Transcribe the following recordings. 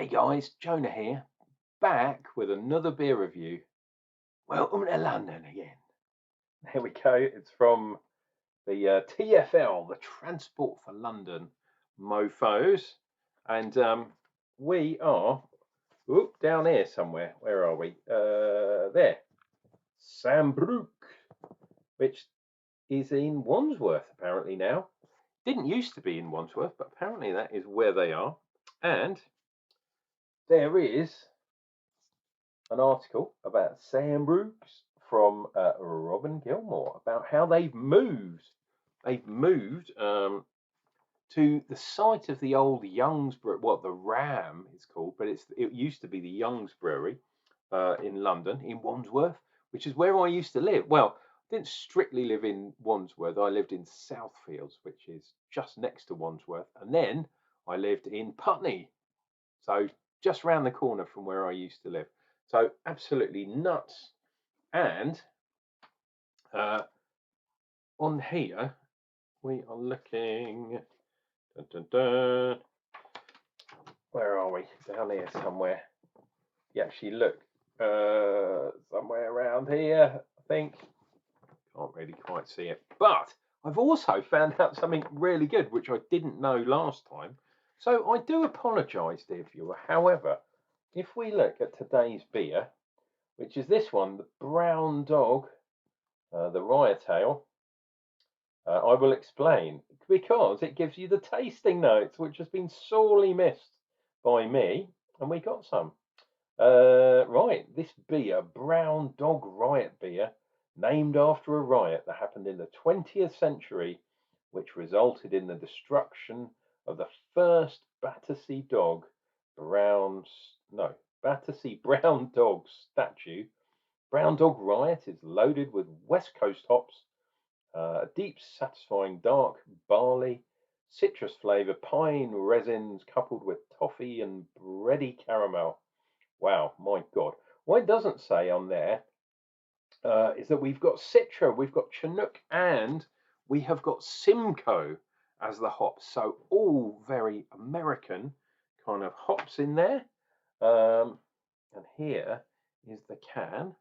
Hey guys, Jonah here, back with another beer review. Welcome to London again. There we go. It's from the TFL, the Transport for London mofos. And we are down here somewhere. Where are we? There. Sambrook, which is in Wandsworth apparently now. Didn't used to be in Wandsworth, but apparently that is where they are. And there is an article about Sambrooks from Robin Gilmore about how they've moved. They've moved to the site of the old Young's Brewery. What the Ram is called, but it used to be the Young's Brewery in London, in Wandsworth, which is where I used to live. Well, I didn't strictly live in Wandsworth. I lived in Southfields, which is just next to Wandsworth, and then I lived in Putney, so just round the corner from where I used to live. So absolutely nuts. And on here we are looking. Dun, dun, dun. Where are we? Down here somewhere. You actually look somewhere around here, I think. Can't really quite see it. But I've also found out something really good, which I didn't know last time. So I do apologise, dear viewer. However, if we look at today's beer, which is this one, the Brown Dog, the Riot Ale, I will explain, because it gives you the tasting notes, which has been sorely missed by me, and we got some. Right, this beer, Brown Dog Riot beer, named after a riot that happened in the 20th century, which resulted in the destruction of the first Battersea Brown Dog statue. Brown Dog Riot is loaded with West Coast hops, deep, satisfying dark barley, citrus flavour, pine resins coupled with toffee and bready caramel. Wow, my God. What it doesn't say on there is that we've got Citra, we've got Chinook, and we have got Simcoe as the hops. So all very American kind of hops in there. And here is the can.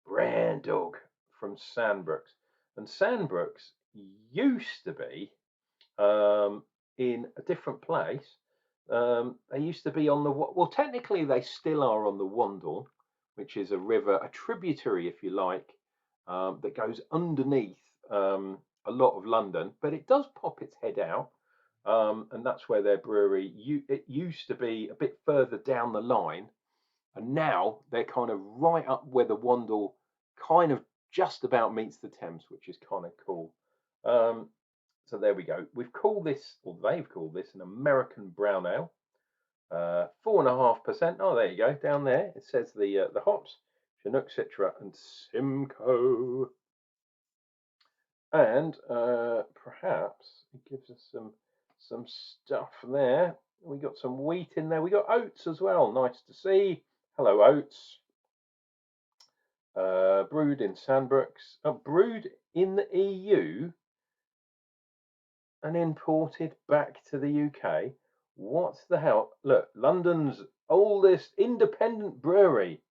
Brown Dog from Sambrook's. And Sambrook's used to be in a different place. They used to be on the, well, technically they still are on the Wandle, which is a river, a tributary, if you like, that goes underneath a lot of London, but it does pop its head out. And that's where their brewery, it used to be a bit further down the line, and now they're kind of right up where the Wandle kind of just about meets the Thames, which is kind of cool. So there we go. We've called this, or they've called this, an American brown ale. 4.5%. Oh, there you go. Down there it says the hops: Chinook, Citra, and Simcoe. And perhaps it gives us some stuff there. We got some wheat in there. We got oats as well. Nice to see. Hello, oats. Brewed in Sambrook's. Brewed in the EU and imported back to the UK. What the hell? Look, London's oldest independent brewery,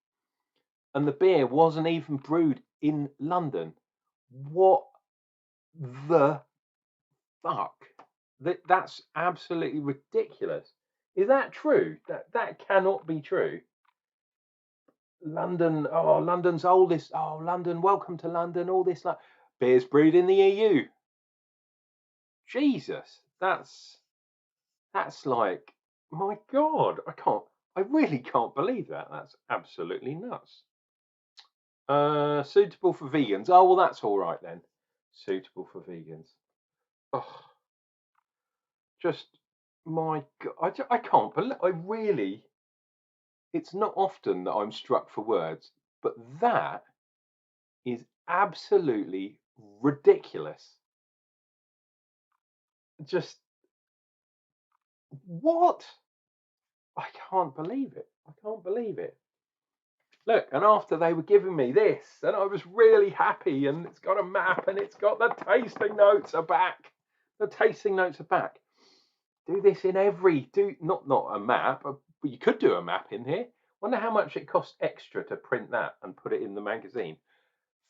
and the beer wasn't even brewed in London. What the fuck? That's absolutely ridiculous. Is that true? That cannot be true. London, oh, London's oldest. Oh, London, welcome to London. All this, like, beer's brewed in the EU. Jesus, that's like, my God, I really can't believe that. That's absolutely nuts. Suitable for vegans. Oh, well, that's all right then. Suitable for vegans. Oh, just, my God, I can't believe, it's not often that I'm struck for words, but that is absolutely ridiculous. Just, what? I can't believe it. I can't believe it. Look, and after they were giving me this, and I was really happy, and it's got a map, and it's got the tasting notes are back. The tasting notes are back. Do this in every, not a map, but you could do a map in here. Wonder how much it costs extra to print that and put it in the magazine.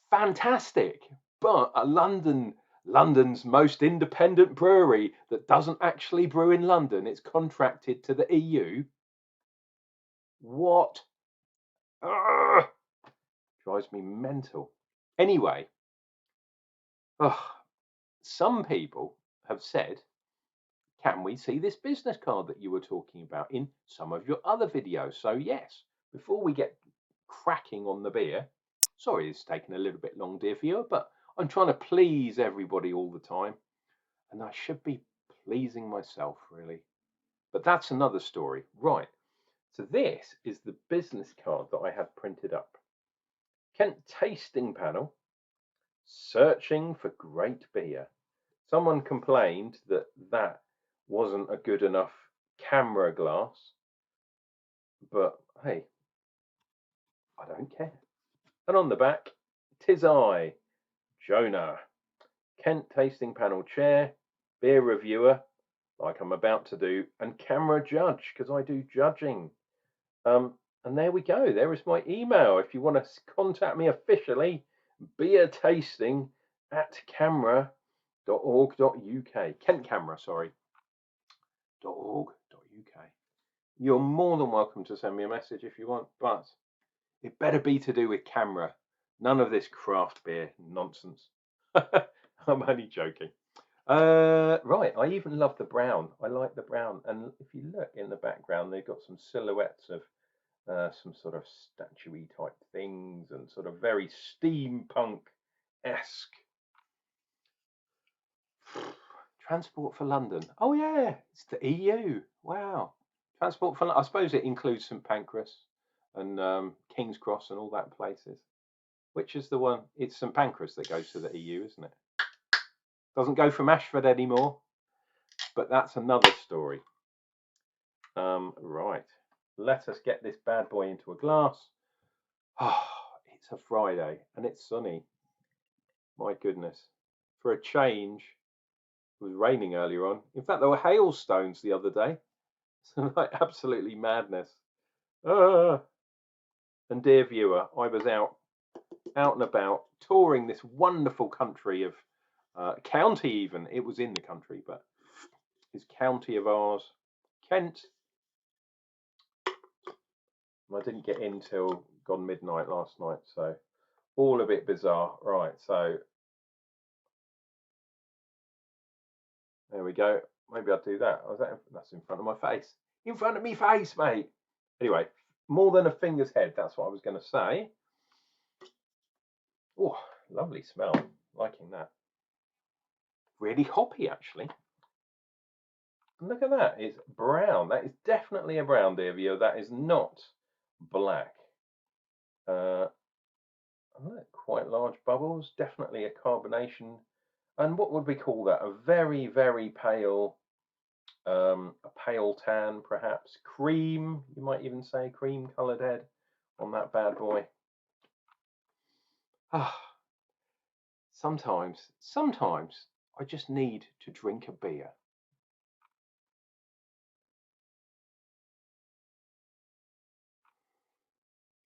Fantastic. But London's most independent brewery that doesn't actually brew in London, it's contracted to the EU. What? Ugh, drives me mental. Anyway, some people have said, can we see this business card that you were talking about in some of your other videos? So yes, before we get cracking on the beer, sorry it's taken a little bit long, dear viewer, but I'm trying to please everybody all the time, and I should be pleasing myself really. But that's another story. Right, so this is the business card that I have printed up. Kent tasting panel, searching for great beer. Someone complained that that wasn't a good enough camera glass, but hey, I don't care. And on the back, tis I, Jonah, Kent tasting panel chair, beer reviewer, like I'm about to do, and camera judge, because I do judging. And there we go. There is my email. If you want to contact me officially, beer tasting at camera.org.uk. Kent Camera, sorry. .org.uk. You're more than welcome to send me a message if you want, but it better be to do with camera. None of this craft beer nonsense. I'm only joking. Right, I even love the brown. I like the brown. And if you look in the background, they've got some silhouettes of some sort of statuey type things and sort of very steampunk-esque. Transport for London. Oh yeah, it's the EU. Wow. Transport for London. I suppose it includes St Pancras and King's Cross and all that places. Which is the one? It's St Pancras that goes to the EU, isn't it? Doesn't go from Ashford anymore. But that's another story. Right. Let us get this bad boy into a glass. Oh, it's a Friday and it's sunny. My goodness. For a change, it was raining earlier on. In fact, there were hailstones the other day. So like absolutely madness. And dear viewer, I was out and about touring this wonderful country of county even. It was in the country, but this county of ours, Kent. I didn't get in till gone midnight last night, so all a bit bizarre. Right, so there we go. Maybe I'll do that. That's in front of my face. In front of me face, mate. Anyway, more than a finger's head. That's what I was going to say. Oh, lovely smell. Liking that. Really hoppy, actually. Look at that. It's brown. That is definitely a brown, dear viewer. That is not black. Quite large bubbles. Definitely a carbonation. And what would we call that? A very, very pale, a pale tan, perhaps. Cream, you might even say, cream-coloured head on that bad boy. Ah, sometimes I just need to drink a beer.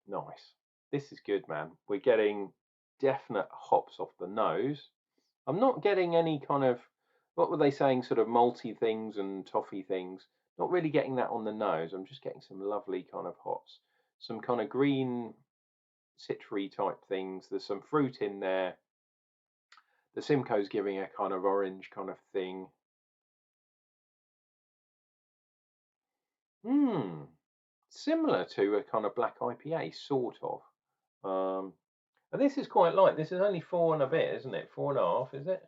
Nice. This is good, man. We're getting definite hops off the nose. I'm not getting any kind of, what were they saying, sort of malty things and toffee things. Not really getting that on the nose. I'm just getting some lovely kind of hops. Some kind of green citry type things. There's some fruit in there. The Simcoe's giving a kind of orange kind of thing. Similar to a kind of black IPA, sort of. And this is quite light. This is only 4 and a bit, isn't it? 4.5, is it?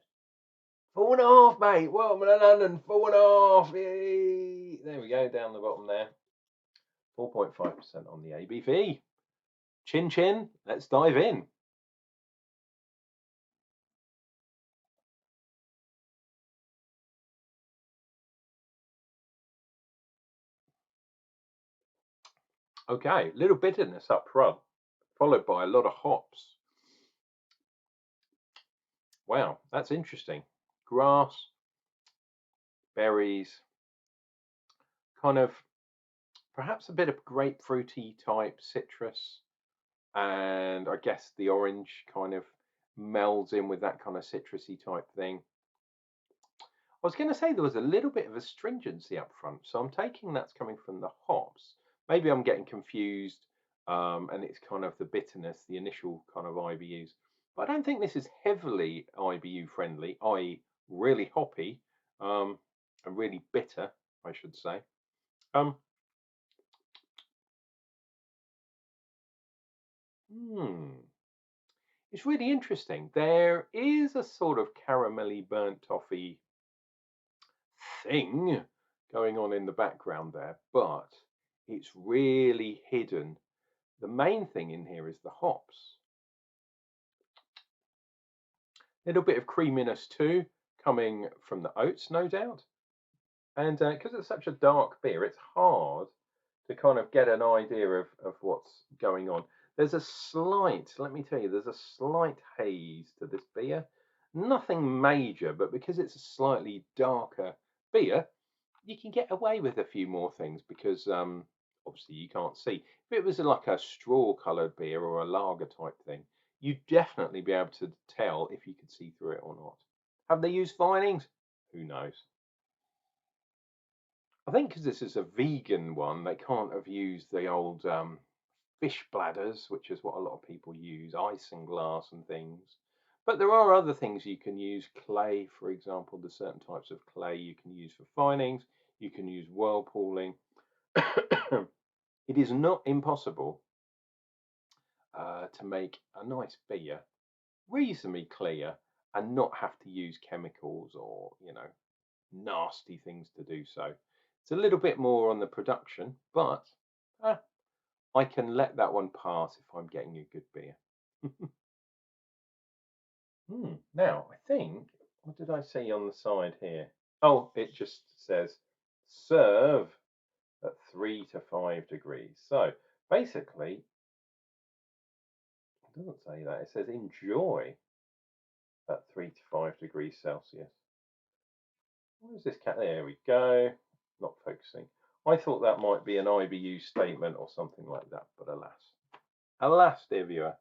4.5, mate. Welcome to London. 4.5. Yay. There we go, down the bottom there. 4.5% on the ABV. Chin chin. Let's dive in. Okay, little bitterness up front, followed by a lot of hops. Wow, that's interesting. Grass, berries, kind of perhaps a bit of grapefruity type citrus, and I guess the orange kind of melds in with that kind of citrusy type thing. I was going to say there was a little bit of astringency up front, so I'm taking that's coming from the hops. Maybe I'm getting confused, and it's kind of the bitterness, the initial kind of IBUs. But I don't think this is heavily IBU friendly, i.e., really hoppy, and really bitter, I should say. Um, hmm, it's really interesting. There is a sort of caramelly burnt toffee thing going on in the background there, but it's really hidden. The main thing in here is the hops. A little bit of creaminess too, coming from the oats, no doubt. And because it's such a dark beer, it's hard to kind of get an idea of what's going on. There's a slight, let me tell you, there's a slight haze to this beer. Nothing major, but because it's a slightly darker beer, you can get away with a few more things because obviously you can't see. If it was like a straw coloured beer or a lager type thing, you'd definitely be able to tell if you could see through it or not. Have they used vinings? Who knows? I think because this is a vegan one, they can't have used the old fish bladders, which is what a lot of people use, isinglass and things. But there are other things you can use. Clay, for example, there's certain types of clay you can use for finings. You can use whirlpooling. It is not impossible to make a nice beer reasonably clear and not have to use chemicals or, nasty things to do so. It's a little bit more on the production, but I can let that one pass if I'm getting a good beer. Now, I think, what did I say on the side here? Oh, it just says serve at 3 to 5 degrees. So basically, it doesn't say that. It says enjoy at 3 to 5 degrees Celsius. What is this cat? There we go. Not focusing. I thought that might be an IBU statement or something like that, but alas. Alas, dear viewer.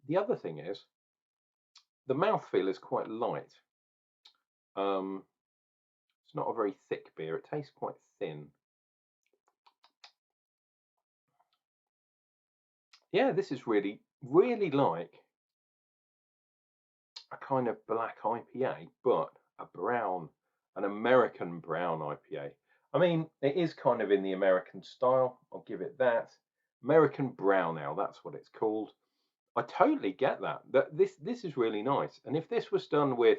The other thing is, the mouthfeel is quite light. It's not a very thick beer. It tastes quite thin. Yeah, this is really, really like a kind of black IPA, but a brown, an American brown IPA. I mean, it is kind of in the American style. I'll give it that. American brown ale, that's what it's called. I totally get that. This is really nice. And if this was done with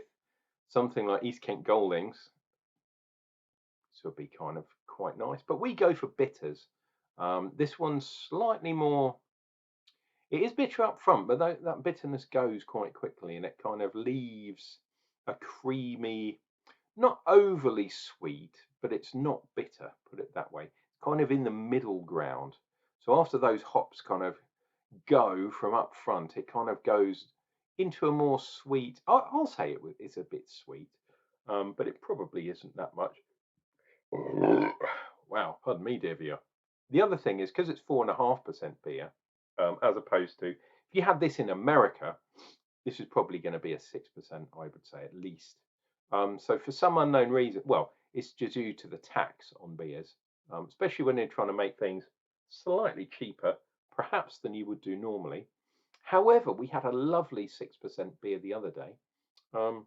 something like East Kent Goldings, this would be kind of quite nice. But we go for bitters. This one's slightly more. It is bitter up front, but that bitterness goes quite quickly, and it kind of leaves a creamy, not overly sweet, but it's not bitter. Put it that way. It's kind of in the middle ground. So after those hops kind of go from up front, it kind of goes into a more sweet. I'll say it's a bit sweet, but it probably isn't that much. Wow, pardon me, dear viewer. The other thing is because it's 4.5% beer, as opposed to if you had this in America, this is probably going to be a 6%, I would say at least. So for some unknown reason, well, it's just due to the tax on beers, especially when they're trying to make things slightly cheaper, perhaps than you would do normally. However, we had a lovely 6% beer the other day. So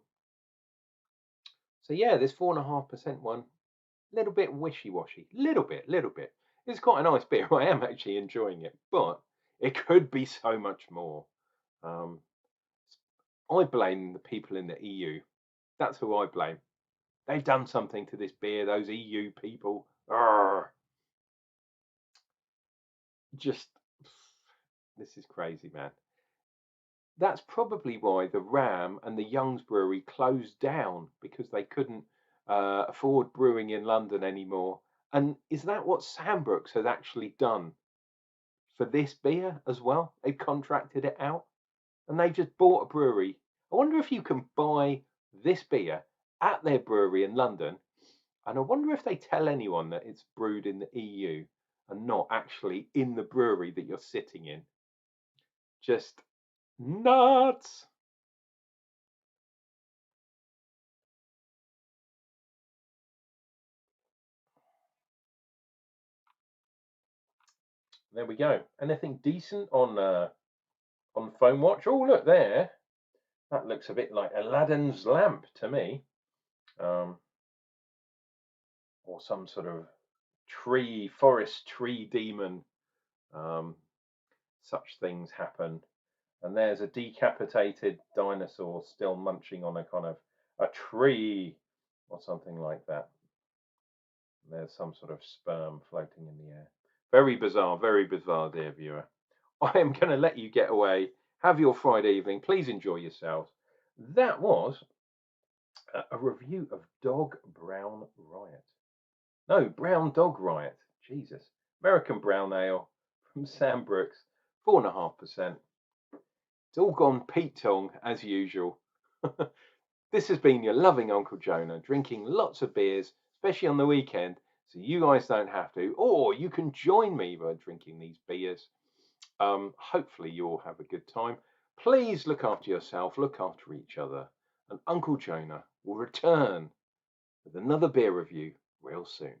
yeah, this 4.5% one, little bit wishy-washy, little bit. It's quite a nice beer. I am actually enjoying it, but it could be so much more. I blame the people in the EU. That's who I blame. They've done something to this beer, those EU people. Arrgh. Just, this is crazy, man. That's probably why the Ram and the Youngs Brewery closed down because they couldn't afford brewing in London anymore. And is that what Sambrook has actually done? for this beer as well. They've contracted it out and they've just bought a brewery. I wonder if you can buy this beer at their brewery in London. And I wonder if they tell anyone that it's brewed in the EU and not actually in the brewery that you're sitting in. Just nuts. There we go. Anything decent on Phone Watch? Oh, look there. That looks a bit like Aladdin's lamp to me, or some sort of forest tree demon. Um, such things happen. And there's a decapitated dinosaur still munching on a kind of a tree or something like that. There's some sort of sperm floating in the air. Very bizarre, dear viewer. I am going to let you get away. Have your Friday evening. Please enjoy yourselves. That was a review of Dog Brown Riot. No, Brown Dog Riot. Jesus. American Brown Ale from Sambrook's, 4.5%. It's all gone Pete Tong as usual. This has been your loving Uncle Jonah, drinking lots of beers, especially on the weekend, so you guys don't have to, or you can join me by drinking these beers. Hopefully you'll have a good time. Please look after yourself, look after each other, and Uncle Jonah will return with another beer review real soon.